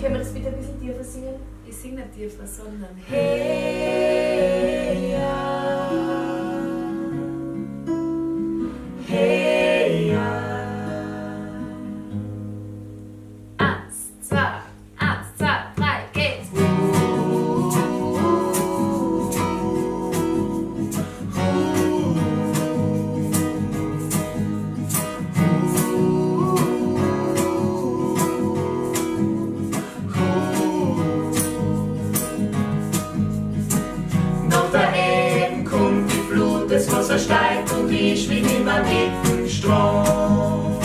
Können wir das bitte ein bisschen tiefer singen? Ich singe nicht tiefer, sondern Hey, ja. Hey, ja. eins, zwei, drei, geht's! Doch da eben kommt die Flut, das Wasser steigt und ich schwimm immer mit dem Strom.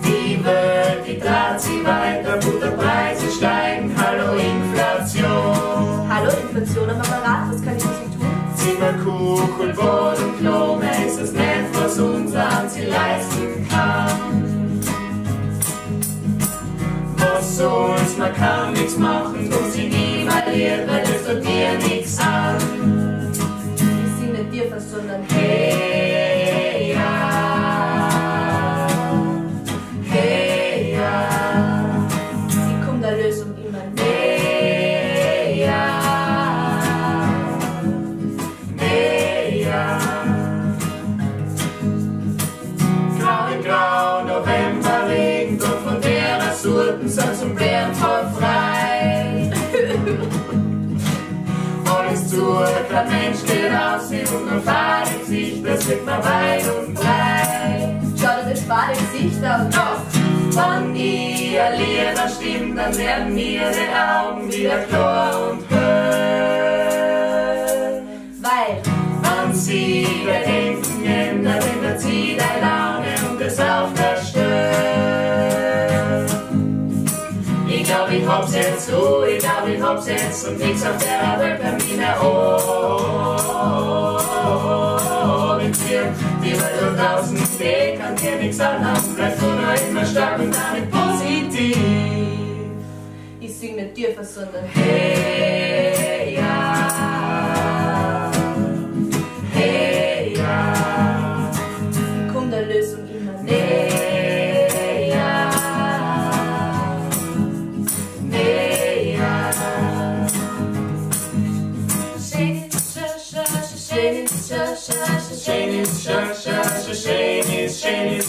Die Welt, die dreht sich weiter, Butterpreise steigen, hallo Inflation. Hallo Inflation am Apparat, was kann ich für Sie tun? Zimmerkuchen, Brot und Klo, mehr ist es nicht, was unser Anziel leisten kann. Was soll's, man kann nichts machen, drum sing ich mal Lied, weil es tut dir nichts an. Ich singe nicht tiefer, sondern Hey, ja, hey, ja, wie kommt der Lösung immer näher? hey, ja, hey, ja. Grau in grau, Novemberregen, doch von der Surten sind zum Bärenfall frei. Alles zu, kein Mensch geht aus, sie und nur fahre Gesicht, das wird mir weit und breit. Schau dir das spare Gesicht an. Doch, wenn ihr Lieder stimmt, dann werden mir die Augen wieder klar und hell. Weil Wenn sie der Denken ändert, ändert sie deine Laune und es auf der Stelle. Ich glaub, ich hab's jetzt so, ich glaub, ich hab's jetzt und nix auf der Welt kann mich mehr mit dir. Die Welt da draußen, die kann dir nix anhaben, bleib du nur immer stark und damit positiv. ich singe nicht tiefer, sondern Hey, ja, hey, ja, wie kommt der Lösung immer näher? hey, ja, hey, ja. Shake it, shake it, shake it, shake it, Shane is Shane is